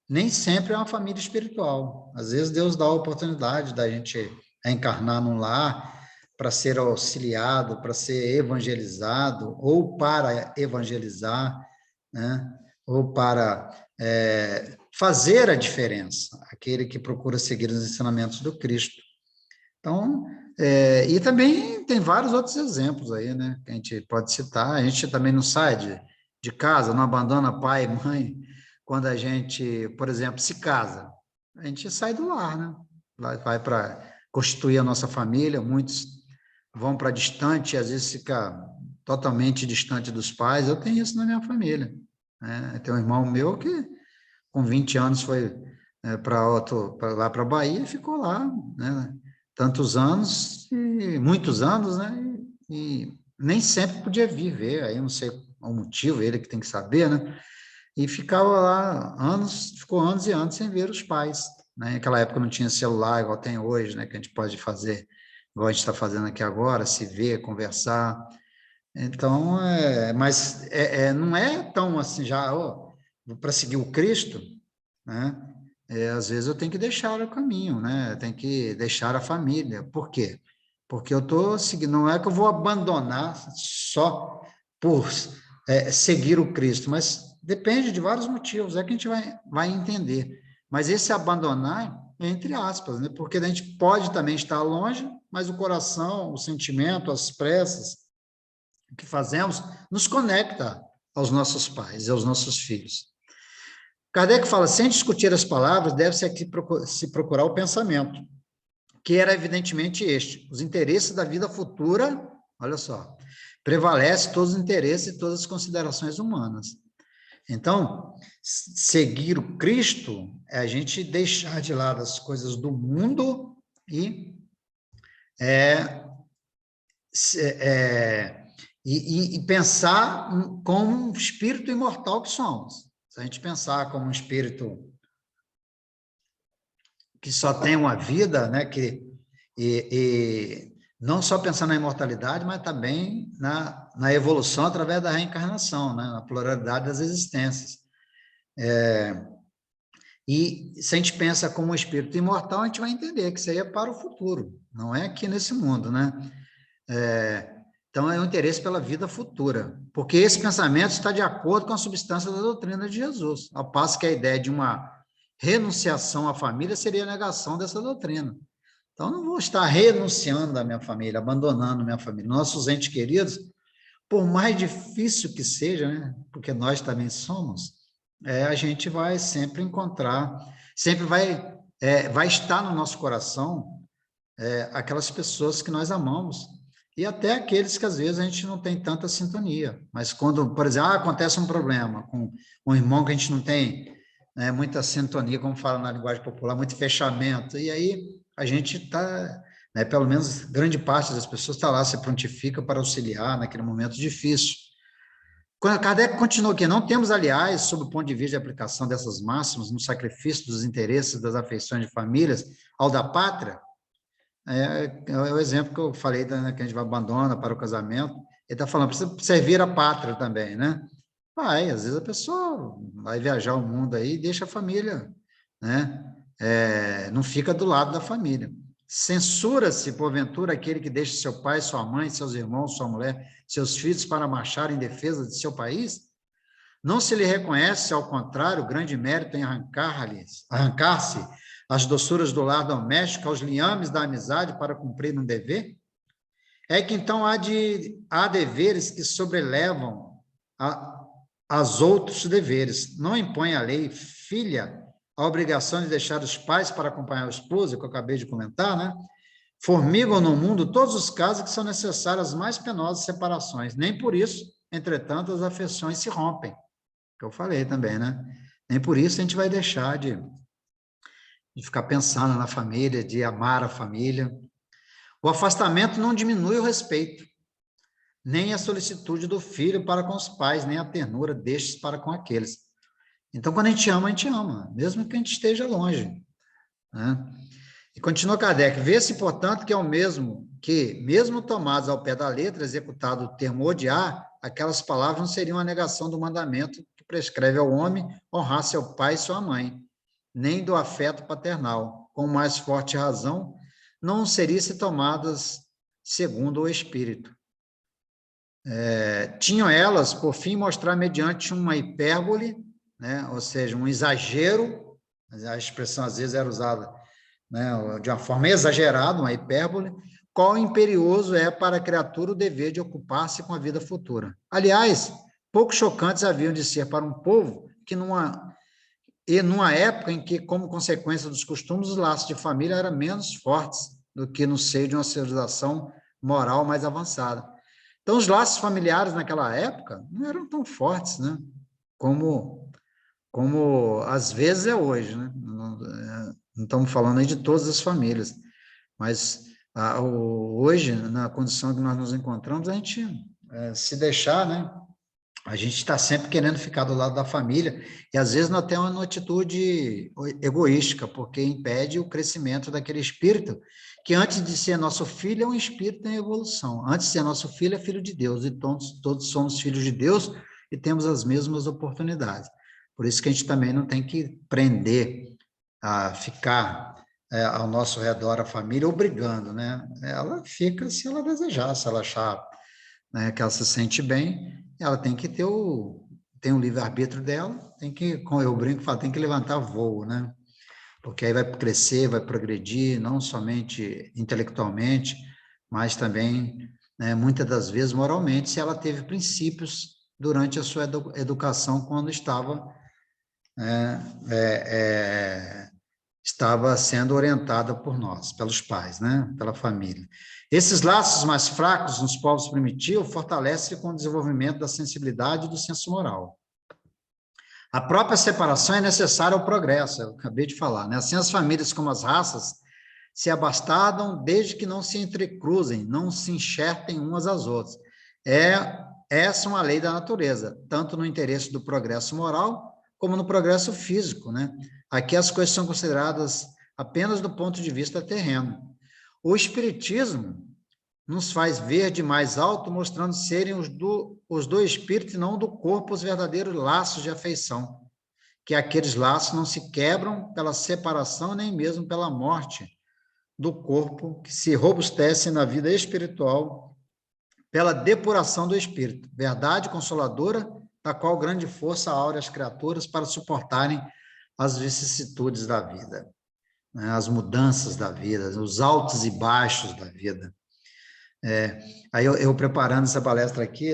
[SPEAKER 1] nem sempre é uma família espiritual. Às vezes Deus dá a oportunidade da gente reencarnar num lar para ser auxiliado, para ser evangelizado, ou para evangelizar, né? Ou para fazer a diferença, aquele que procura seguir os ensinamentos do Cristo. Então, e também tem vários outros exemplos aí, né, que a gente pode citar. A gente também não sai de casa, não abandona pai e mãe, quando a gente, por exemplo, se casa. A gente sai do lar, né? Vai para constituir a nossa família, muitos vão para distante, às vezes fica totalmente distante dos pais. Eu tenho isso na minha família, né? Tem um irmão meu que, com 20 anos, foi lá para a Bahia e ficou lá, né? Tantos anos, e muitos anos, né? E nem sempre podia vir ver, aí eu não sei o motivo, ele que tem que saber, né? E ficava lá ficou anos e anos sem ver os pais, né? Naquela época não tinha celular igual tem hoje, né? Que a gente pode fazer, igual a gente está fazendo aqui agora, se ver, conversar. Então, mas não é tão assim já, para seguir o Cristo, né? Às vezes eu tenho que deixar o caminho, né? Eu tenho que deixar a família. Por quê? Porque eu estou seguindo, não é que eu vou abandonar só por seguir o Cristo, mas depende de vários motivos, é que a gente vai entender. Mas esse abandonar é entre aspas, né? Porque a gente pode também estar longe, mas o coração, o sentimento, as preces que fazemos nos conecta aos nossos pais e aos nossos filhos. Kardec fala, sem discutir as palavras, deve-se aqui se procurar o pensamento, que era evidentemente este, os interesses da vida futura, olha só, prevalece todos os interesses e todas as considerações humanas. Então, seguir o Cristo é a gente deixar de lado as coisas do mundo e pensar como um espírito imortal que somos. Se a gente pensar como um espírito que só tem uma vida, né, e não só pensar na imortalidade, mas também na evolução através da reencarnação, né, na pluralidade das existências. E se a gente pensa como um espírito imortal, a gente vai entender que isso aí é para o futuro, não é aqui nesse mundo, né? Então, é o interesse pela vida futura, porque esse pensamento está de acordo com a substância da doutrina de Jesus, ao passo que a ideia de uma renunciação à família seria a negação dessa doutrina. Então, eu não vou estar renunciando à minha família, abandonando minha família. Nossos entes queridos, por mais difícil que seja, né, porque nós também somos, a gente vai sempre encontrar, sempre vai estar no nosso coração aquelas pessoas que nós amamos, e até aqueles que às vezes a gente não tem tanta sintonia, mas quando, por exemplo, acontece um problema com um irmão que a gente não tem muita sintonia, como fala na linguagem popular, muito fechamento, e aí a gente está, pelo menos grande parte das pessoas está lá, se prontifica para auxiliar naquele momento difícil. Quando Kardec continuou aqui, não temos, aliás, sob o ponto de vista de aplicação dessas máximas no sacrifício dos interesses das afeições de famílias ao da pátria, é o exemplo que eu falei, né, que a gente abandona para o casamento. Ele está falando, precisa servir a pátria também, né? Às vezes a pessoa vai viajar o mundo aí e deixa a família, né? Não fica do lado da família. Censura-se, porventura, aquele que deixa seu pai, sua mãe, seus irmãos, sua mulher, seus filhos para marchar em defesa de seu país? Não se lhe reconhece, ao contrário, o grande mérito em arrancar-se as doçuras do lar doméstico, aos liames da amizade para cumprir um dever? É que então há deveres que sobrelevam aos outros deveres. Não impõe a lei, filha, a obrigação de deixar os pais para acompanhar o esposo, que eu acabei de comentar, né? Formigam no mundo todos os casos que são necessárias as mais penosas separações. Nem por isso, entretanto, as afeições se rompem, que eu falei também, né? Nem por isso a gente vai deixar de ficar pensando na família, de amar a família. O afastamento não diminui o respeito, nem a solicitude do filho para com os pais, nem a ternura destes para com aqueles. Então, quando a gente ama, mesmo que a gente esteja longe, né? E continua Kardec, vê-se, portanto, que é o mesmo que, mesmo tomados ao pé da letra, executado o termo odiar, aquelas palavras não seriam a negação do mandamento que prescreve ao homem honrar seu pai e sua mãe, nem do afeto paternal. Com mais forte razão, não seriam se tomadas segundo o Espírito. Tinham elas, por fim, mostrar mediante uma hipérbole, né, ou seja, um exagero, a expressão às vezes era usada, né, de uma forma exagerada, uma hipérbole, qual imperioso é para a criatura o dever de ocupar-se com a vida futura. Aliás, pouco chocantes haviam de ser para um povo que numa época em que, como consequência dos costumes, os laços de família eram menos fortes do que no seio de uma civilização moral mais avançada. Então, os laços familiares naquela época não eram tão fortes, né? Como às vezes é hoje, né? Não estamos falando aí de todas as famílias, mas hoje, na condição que nós nos encontramos, a gente se deixar, né? A gente está sempre querendo ficar do lado da família, e às vezes nós temos uma atitude egoística, porque impede o crescimento daquele espírito, que antes de ser nosso filho, é um espírito em evolução. Antes de ser nosso filho, é filho de Deus, e todos somos filhos de Deus e temos as mesmas oportunidades. Por isso que a gente também não tem que prender a ficar ao nosso redor a família obrigando, né? Ela fica se ela desejar, se ela achar, né, que ela se sente bem, ela tem que ter tem o livre-arbítrio dela, tem que, como eu brinco, falo, tem que levantar voo, né? Porque aí vai crescer, vai progredir, não somente intelectualmente, mas também, né, muitas das vezes, moralmente, se ela teve princípios durante a sua educação quando estava estava sendo orientada por nós, pelos pais, né? Pela família. Esses laços mais fracos nos povos primitivos fortalecem com o desenvolvimento da sensibilidade e do senso moral. A própria separação é necessária ao progresso, eu acabei de falar, né? Assim, as famílias como as raças se abastardam desde que não se entrecruzem, não se enxertem umas às outras. Essa é uma lei da natureza, tanto no interesse do progresso moral, como no progresso físico, né? Aqui as coisas são consideradas apenas do ponto de vista terreno. O espiritismo nos faz ver de mais alto, mostrando serem os do espírito e não do corpo os verdadeiros laços de afeição, que aqueles laços não se quebram pela separação nem mesmo pela morte do corpo, que se robustece na vida espiritual pela depuração do espírito, verdade consoladora, da qual grande força aure as criaturas para suportarem as vicissitudes da vida, né? As mudanças da vida, os altos e baixos da vida. Aí eu preparando essa palestra aqui,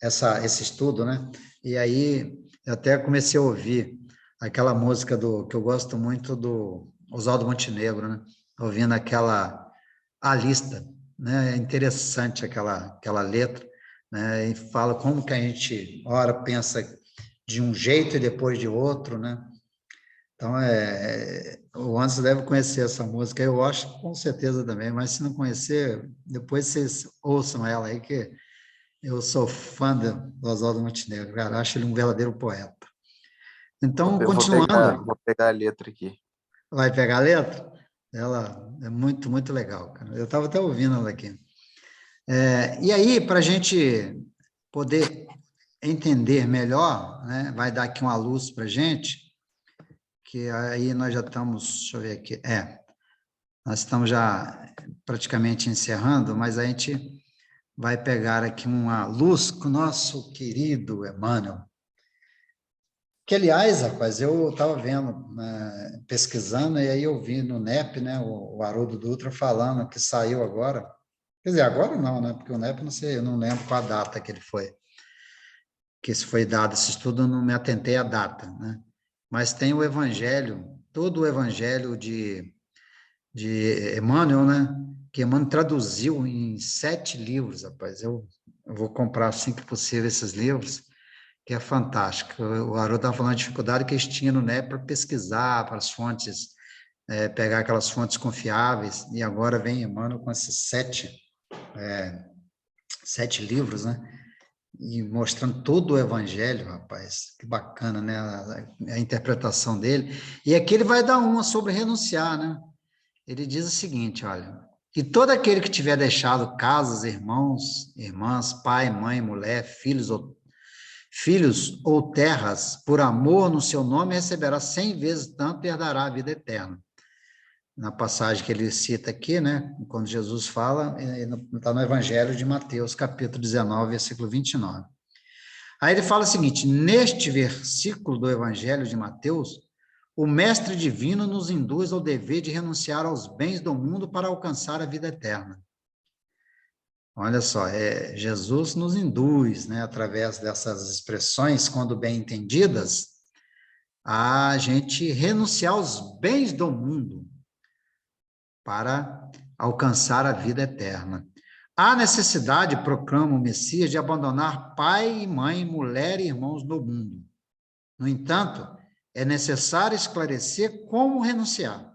[SPEAKER 1] esse estudo, né? E aí eu até comecei a ouvir aquela música que eu gosto muito do Oswaldo Montenegro, né? Ouvindo A Lista, né? É interessante aquela letra, né? E fala como que a gente, ora, pensa de um jeito e depois de outro, né? Então, o Anderson deve conhecer essa música, eu acho com certeza também, mas se não conhecer, depois vocês ouçam ela aí, que eu sou fã do Oswaldo Montenegro, cara, acho ele um verdadeiro poeta. Então, continuando...
[SPEAKER 2] Vou pegar a letra aqui.
[SPEAKER 1] Vai pegar a letra? Ela é muito, muito legal, cara. Eu estava até ouvindo ela aqui. E aí, para a gente poder entender melhor, né, vai dar aqui uma luz para a gente, que aí nós já estamos, deixa eu ver aqui, nós estamos já praticamente encerrando, mas a gente vai pegar aqui uma luz com o nosso querido Emmanuel. Que, aliás, rapaz, eu estava vendo, né, pesquisando, e aí eu vi no NEP, né, o Haroldo Dutra falando que saiu agora. Quer dizer, agora não, né? Porque o NEP, não sei, eu não lembro qual a data que ele foi, que se foi dado esse estudo, eu não me atentei à data, né? Mas tem o Evangelho, todo o Evangelho de Emmanuel, né? Que Emmanuel traduziu em 7 livros, rapaz. Eu vou comprar assim que possível esses livros, que é fantástico. O Haroldo estava falando da dificuldade que eles tinham no NEP para pesquisar, para as fontes, pegar aquelas fontes confiáveis, e agora vem Emmanuel com esses 7 livros, né? E mostrando todo o evangelho, rapaz, que bacana, né? A interpretação dele. E aqui ele vai dar uma sobre renunciar, né? Ele diz o seguinte, olha: e todo aquele que tiver deixado casas, irmãos, irmãs, pai, mãe, mulher, filhos ou terras, por amor no seu nome, receberá 100 vezes tanto e herdará a vida eterna. Na passagem que ele cita aqui, né? Quando Jesus fala, está no Evangelho de Mateus, capítulo 19, versículo 29. Aí ele fala o seguinte: neste versículo do Evangelho de Mateus, o Mestre Divino nos induz ao dever de renunciar aos bens do mundo para alcançar a vida eterna. Olha só, Jesus nos induz, né, através dessas expressões, quando bem entendidas, a gente renunciar aos bens do mundo para alcançar a vida eterna. Há necessidade, proclama o Messias, de abandonar pai e mãe, mulher e irmãos no mundo. No entanto, é necessário esclarecer como renunciar.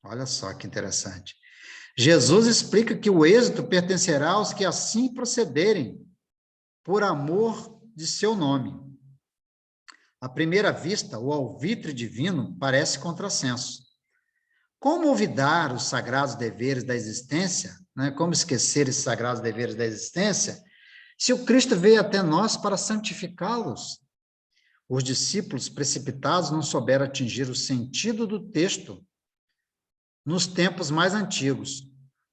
[SPEAKER 1] Olha só que interessante. Jesus explica que o êxito pertencerá aos que assim procederem, por amor de seu nome. À primeira vista, o alvitre divino parece contrassenso. Como olvidar os sagrados deveres da existência, né? Como esquecer esses sagrados deveres da existência, se o Cristo veio até nós para santificá-los? Os discípulos precipitados não souberam atingir o sentido do texto nos tempos mais antigos.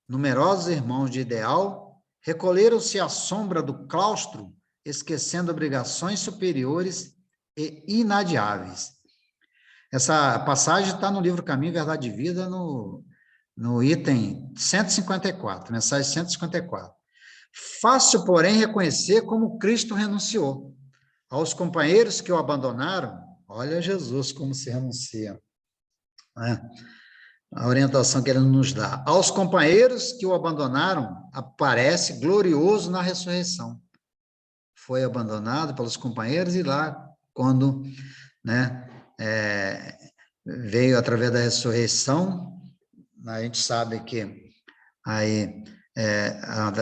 [SPEAKER 1] Numerosos irmãos de ideal recolheram-se à sombra do claustro, esquecendo obrigações superiores e inadiáveis. Essa passagem está no livro Caminho, Verdade e Vida, no item 154, mensagem 154. Fácil, porém, reconhecer como Cristo renunciou. Aos companheiros que o abandonaram, olha Jesus como se renuncia, né? A orientação que ele nos dá. Aos companheiros que o abandonaram, aparece glorioso na ressurreição. Foi abandonado pelos companheiros e lá, quando, né, veio através da ressurreição, a gente sabe que aí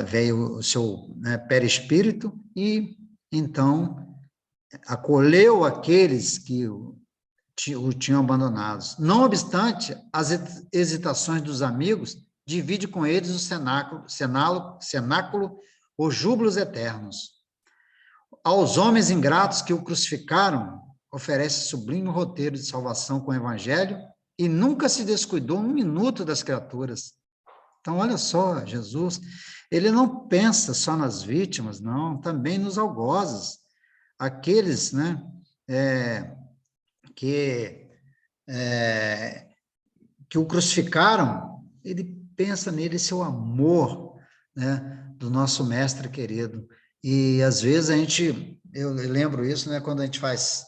[SPEAKER 1] veio o seu, né, perispírito e, então, acolheu aqueles que o tinham abandonados. Não obstante as hesitações dos amigos, divide com eles o cenáculo, os júbilos eternos. Aos homens ingratos que o crucificaram, oferece sublime roteiro de salvação com o evangelho e nunca se descuidou um minuto das criaturas. Então, olha só, Jesus, ele não pensa só nas vítimas, não, também nos algozes, aqueles, né, que o crucificaram, ele pensa nele, seu amor, né, do nosso mestre querido. E às vezes eu lembro isso, né, quando a gente faz,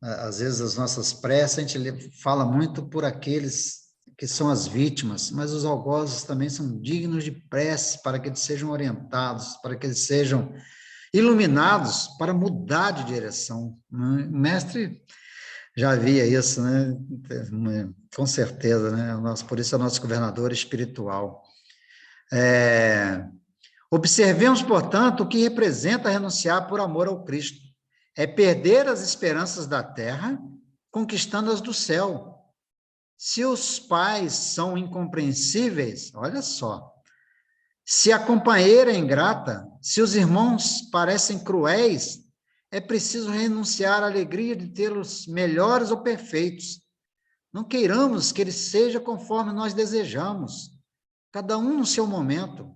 [SPEAKER 1] às vezes as nossas preces, a gente fala muito por aqueles que são as vítimas, mas os algozes também são dignos de prece para que eles sejam orientados, para que eles sejam iluminados para mudar de direção. O mestre já havia isso, né? Com certeza, né? Por isso é nosso governador espiritual. Observemos, portanto, o que representa renunciar por amor ao Cristo. É perder as esperanças da terra, conquistando as do céu. Se os pais são incompreensíveis, olha só, se a companheira é ingrata, se os irmãos parecem cruéis, é preciso renunciar à alegria de tê-los melhores ou perfeitos. Não queiramos que ele seja conforme nós desejamos, cada um no seu momento,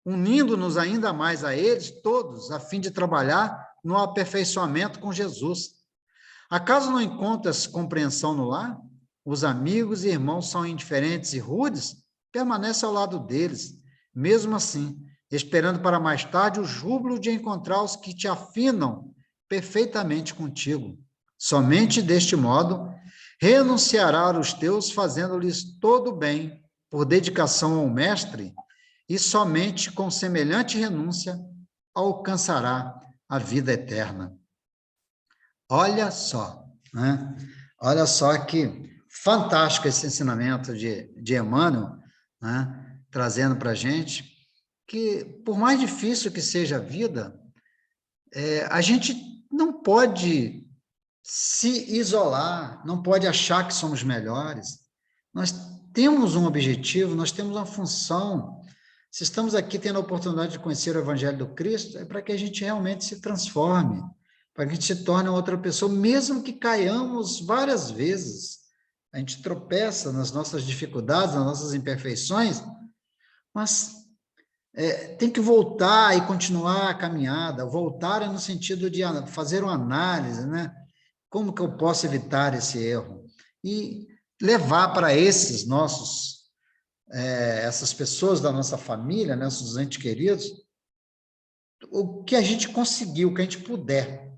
[SPEAKER 1] unindo-nos ainda mais a eles todos, a fim de trabalhar no aperfeiçoamento com Jesus. Acaso não encontras compreensão no lar? Os amigos e irmãos são indiferentes e rudes? Permanece ao lado deles, mesmo assim, esperando para mais tarde o júbilo de encontrar os que te afinam perfeitamente contigo. Somente deste modo renunciará aos teus, fazendo-lhes todo o bem, por dedicação ao Mestre, e somente com semelhante renúncia alcançará a vida eterna. Olha só, né? Olha só que fantástico esse ensinamento de Emmanuel, né? Trazendo para a gente que, por mais difícil que seja a vida, a gente não pode se isolar, não pode achar que somos melhores. Nós temos um objetivo, nós temos uma função. Se estamos aqui tendo a oportunidade de conhecer o Evangelho do Cristo, é para que a gente realmente se transforme, para que a gente se torne outra pessoa, mesmo que caiamos várias vezes. A gente tropeça nas nossas dificuldades, nas nossas imperfeições, mas tem que voltar e continuar a caminhada. Voltar é no sentido de fazer uma análise, né? Como que eu posso evitar esse erro? E levar para esses nossos, essas pessoas da nossa família, né, nossos entes queridos, o que a gente conseguiu, o que a gente puder.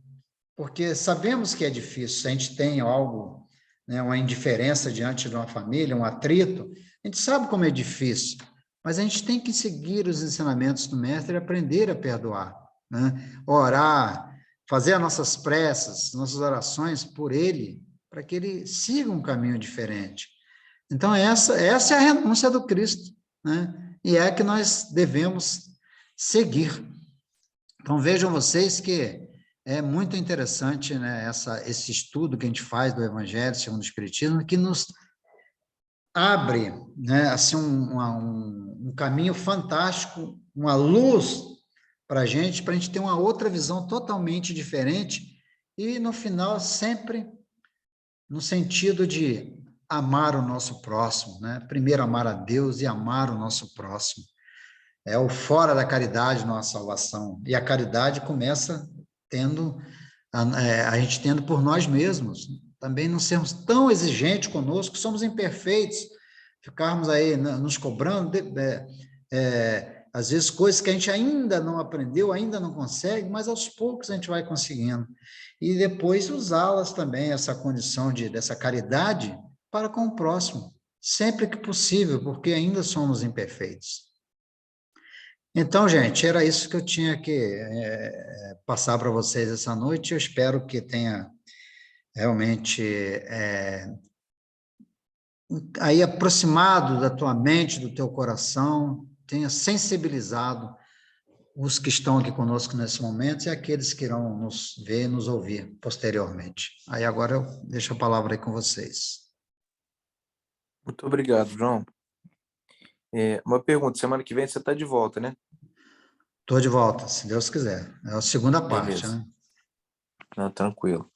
[SPEAKER 1] Porque sabemos que é difícil, se a gente tem algo, né, uma indiferença diante de uma família, um atrito, a gente sabe como é difícil, mas a gente tem que seguir os ensinamentos do Mestre e aprender a perdoar, né? Orar, fazer as nossas preces, nossas orações por ele, para que ele siga um caminho diferente. Então, essa é a renúncia do Cristo, né? E é a que nós devemos seguir. Então, vejam vocês que é muito interessante, né, esse estudo que a gente faz do Evangelho segundo o Espiritismo, que nos abre, né, assim, um caminho fantástico, uma luz para a gente ter uma outra visão totalmente diferente e, no final, sempre no sentido de amar o nosso próximo, né? Primeiro amar a Deus e amar o nosso próximo. É o fora da caridade nossa salvação. E a caridade começa tendo, a gente tendo por nós mesmos. Também não sermos tão exigentes conosco, somos imperfeitos, ficarmos aí nos cobrando, às vezes coisas que a gente ainda não aprendeu, ainda não consegue, mas aos poucos a gente vai conseguindo. E depois usá-las também, essa condição dessa caridade, para com o próximo, sempre que possível, porque ainda somos imperfeitos. Então, gente, era isso que eu tinha que passar para vocês essa noite. Eu espero que tenha realmente aí aproximado da tua mente, do teu coração, tenha sensibilizado os que estão aqui conosco nesse momento e aqueles que irão nos ver e nos ouvir posteriormente. Aí agora eu deixo a palavra aí com vocês.
[SPEAKER 2] Muito obrigado, João. Uma pergunta, semana que vem você está de volta, né?
[SPEAKER 1] Estou de volta, se Deus quiser. É a segunda parte,
[SPEAKER 2] Beleza.
[SPEAKER 1] né?
[SPEAKER 2] Não, tranquilo.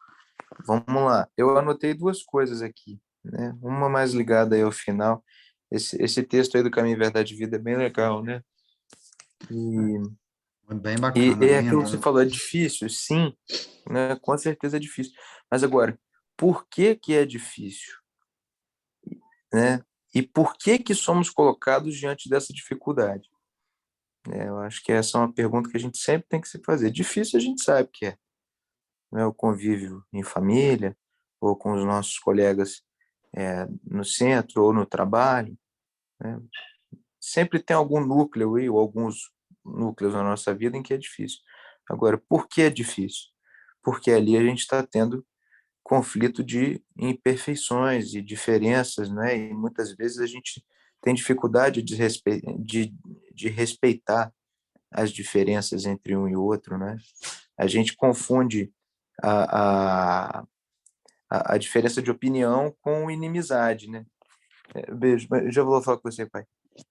[SPEAKER 2] Vamos lá. Eu anotei duas coisas aqui, né? Uma mais ligada aí ao final. Esse texto aí do Caminho, Verdade e Vida é bem legal, né?
[SPEAKER 1] Bem
[SPEAKER 2] E
[SPEAKER 1] bacana,
[SPEAKER 2] é aquilo que você
[SPEAKER 1] lindo.
[SPEAKER 2] falou, é difícil? Sim, né? Com certeza é difícil. Mas agora, por que que é difícil, né? E por que que somos colocados diante dessa dificuldade? Eu acho que essa é uma pergunta que a gente sempre tem que se fazer. Difícil a gente sabe que é, né? O convívio em família, ou com os nossos colegas no centro ou no trabalho, né? Sempre tem algum núcleo aí, ou alguns núcleos na nossa vida em que é difícil. Agora, por que é difícil? Porque ali a gente está tendo conflito de imperfeições e diferenças, né? E muitas vezes a gente tem dificuldade de respeitar as diferenças entre um e outro, né? A gente confunde a, a, a diferença de opinião com inimizade, né? Beijo, já vou falar com você, pai.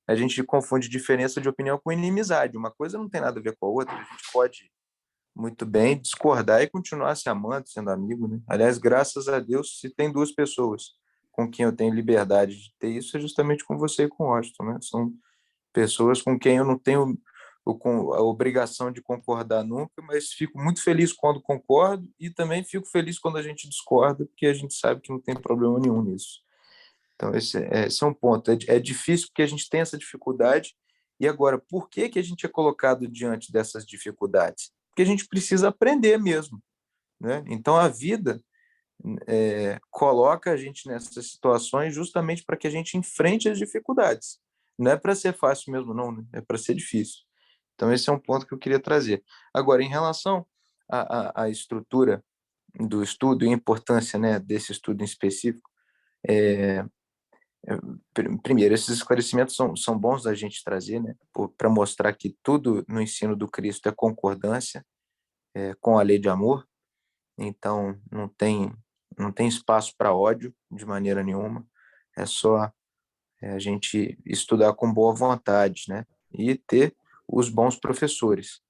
[SPEAKER 2] A gente confunde diferença de opinião com inimizade. Uma coisa não tem nada a ver com a outra. A gente pode muito bem discordar e continuar se amando, sendo amigo, né? Aliás, graças a Deus, se tem duas pessoas com quem eu tenho liberdade de ter isso, é justamente com você e com o Washington, né? São pessoas com quem eu não tenho a obrigação de concordar nunca, mas fico muito feliz quando concordo e também fico feliz quando a gente discorda, porque a gente sabe que não tem problema nenhum nisso. Então, esse é um ponto. É difícil porque a gente tem essa dificuldade. E agora, por que que a gente é colocado diante dessas dificuldades? Porque a gente precisa aprender mesmo, né? Então, a vida coloca a gente nessas situações justamente para que a gente enfrente as dificuldades. Não é para ser fácil mesmo, não, né? É para ser difícil. Então, esse é um ponto que eu queria trazer. Agora, em relação à estrutura do estudo e a importância, né, desse estudo em específico, primeiro, esses esclarecimentos são bons da gente trazer, né, para mostrar que tudo no ensino do Cristo é concordância com a lei de amor, então não tem espaço para ódio de maneira nenhuma, é só a gente estudar com boa vontade, né, e ter os bons professores.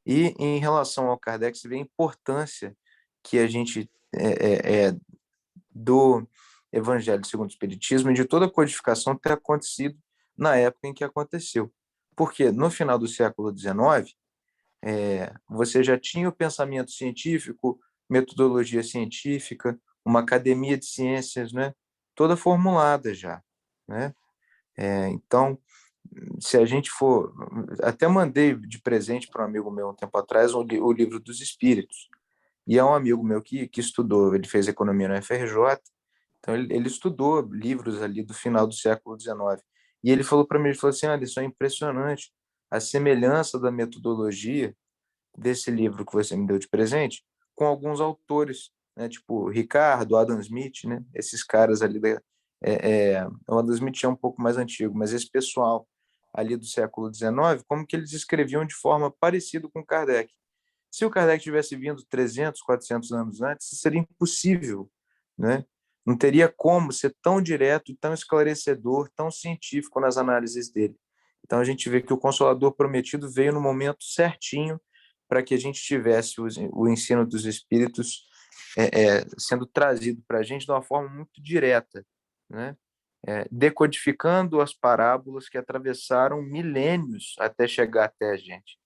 [SPEAKER 2] E em relação ao Kardec, você vê a importância que a gente do Evangelho segundo o Espiritismo e de toda a codificação ter acontecido na época em que aconteceu. Porque no final do século XIX, você já tinha o pensamento científico, metodologia científica, uma academia de ciências, né, toda formulada já, né? Então, se a gente for... Até mandei de presente para um amigo meu um tempo atrás o livro dos Espíritos. E é um amigo meu que estudou, ele fez economia na FRJ, então ele estudou livros ali do final do século XIX. E ele falou para mim, ele falou assim, olha, isso é impressionante, a semelhança da metodologia desse livro que você me deu de presente com alguns autores, né, tipo Ricardo, Adam Smith, né, esses caras ali, o Adam Smith é um pouco mais antigo, mas esse pessoal ali do século XIX, como que eles escreviam de forma parecida com Kardec. Se o Kardec tivesse vindo 300, 400 anos antes, isso seria impossível, né? Não teria como ser tão direto, tão esclarecedor, tão científico nas análises dele. Então a gente vê que o Consolador Prometido veio no momento certinho para que a gente tivesse o ensino dos Espíritos sendo trazido para a gente de uma forma muito direta, né? Decodificando as parábolas que atravessaram milênios até chegar até a gente,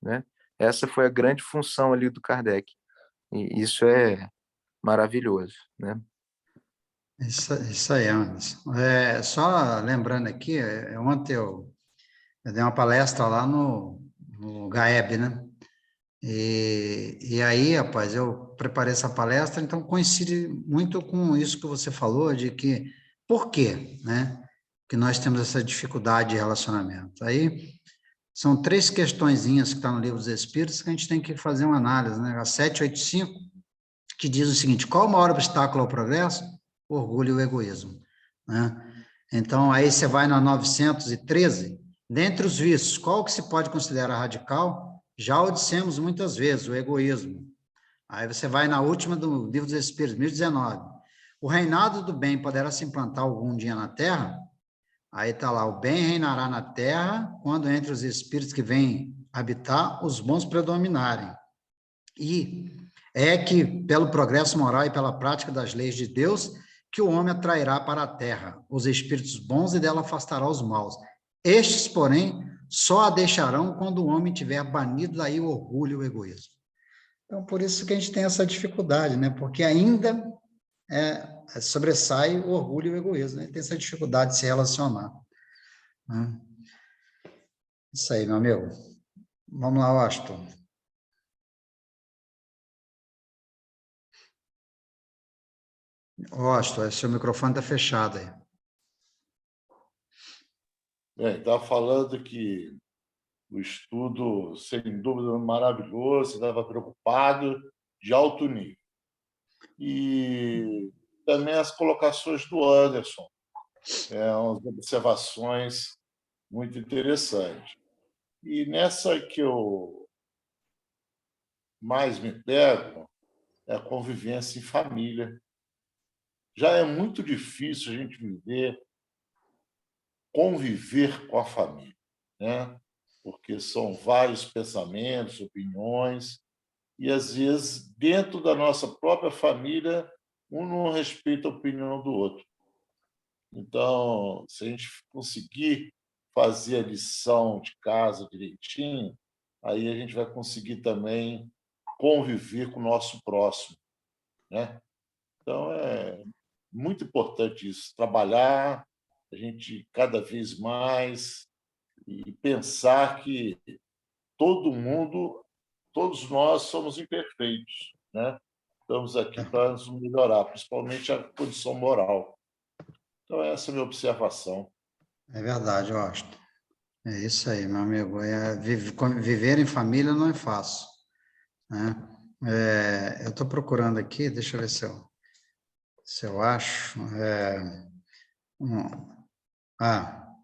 [SPEAKER 2] né? Essa foi a grande função ali do Kardec. E isso é maravilhoso, né?
[SPEAKER 1] Isso aí, Anderson. Só lembrando aqui, ontem eu dei uma palestra lá no GAEB, né? E aí, rapaz, eu preparei essa palestra, então coincide muito com isso que você falou, de que, por quê, né? Que nós temos essa dificuldade de relacionamento. Aí, são três questõezinhas que estão no Livro dos Espíritos que a gente tem que fazer uma análise, né? A 785, que diz o seguinte: qual o maior obstáculo ao progresso? O orgulho e o egoísmo, né? Então, aí você vai na 913, dentre os vícios, qual que se pode considerar radical? Já o dissemos muitas vezes, o egoísmo. Aí você vai na última do Livro dos Espíritos, 1019. O reinado do bem poderá se implantar algum dia na Terra? Aí está lá, o bem reinará na Terra quando entre os espíritos que vêm habitar, os bons predominarem. E é que, pelo progresso moral e pela prática das leis de Deus, que o homem atrairá para a terra os espíritos bons e dela afastará os maus. Estes, porém, só a deixarão quando o homem tiver banido daí o orgulho e o egoísmo. Então, por isso que a gente tem essa dificuldade, né? Porque ainda sobressai o orgulho e o egoísmo, né? Tem essa dificuldade de se relacionar, né? Isso aí, meu amigo. Vamos lá, Washington. Washington, seu microfone está fechado aí.
[SPEAKER 3] Estava falando que o estudo, sem dúvida, maravilhoso, estava preocupado, de alto nível. E também as colocações do Anderson, umas observações muito interessantes. E nessa que eu mais me pego é a convivência em família. Já é muito difícil a gente conviver com a família, né? Porque são vários pensamentos, opiniões, e, às vezes, dentro da nossa própria família, um não respeita a opinião do outro. Então, se a gente conseguir fazer a lição de casa direitinho, aí a gente vai conseguir também conviver com o nosso próximo, né? Então, é muito importante isso, trabalhar, a gente cada vez mais, e pensar que todos nós somos imperfeitos, né? Estamos aqui para nos melhorar, principalmente a condição moral. Então, essa é a minha observação.
[SPEAKER 1] É verdade, eu acho. É isso aí, meu amigo. Viver em família não é fácil, né? Eu estou procurando aqui, deixa eu ver se eu acho. Um, ah,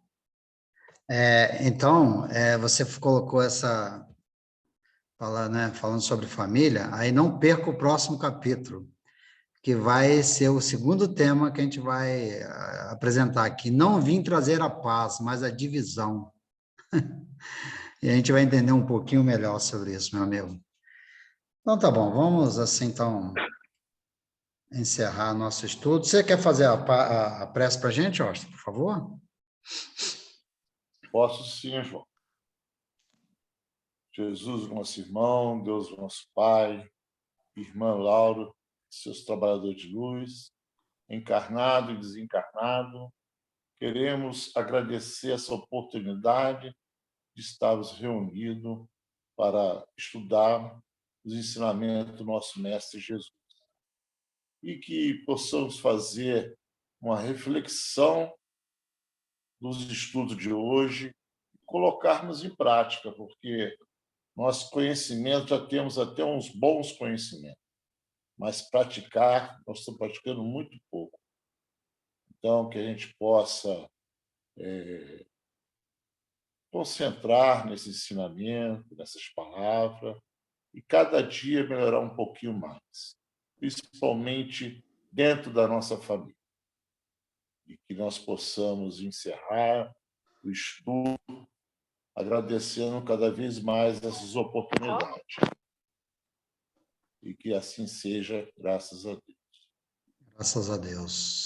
[SPEAKER 1] então, você colocou falando sobre família, aí não perca o próximo capítulo, que vai ser o segundo tema que a gente vai apresentar aqui. Não vim trazer a paz, mas a divisão. E a gente vai entender um pouquinho melhor sobre isso, meu amigo. Então, tá bom, vamos assim, então, encerrar nosso estudo. Você quer fazer a prece para a gente, Austin, por favor?
[SPEAKER 3] Posso sim, João. Jesus, nosso irmão, Deus, nosso Pai, irmã Laura, seus trabalhadores de luz, encarnado e desencarnado, queremos agradecer essa oportunidade de estarmos reunidos para estudar os ensinamentos do nosso Mestre Jesus. E que possamos fazer uma reflexão dos estudos de hoje e colocarmos em prática, porque nosso conhecimento, já temos até uns bons conhecimentos, mas praticar, nós estamos praticando muito pouco. Então, que a gente possa concentrar nesse ensinamento, nessas palavras, e cada dia melhorar um pouquinho mais, principalmente dentro da nossa família. E que nós possamos encerrar o estudo agradecendo cada vez mais essas oportunidades. E que assim seja, graças a Deus.
[SPEAKER 1] Graças a Deus.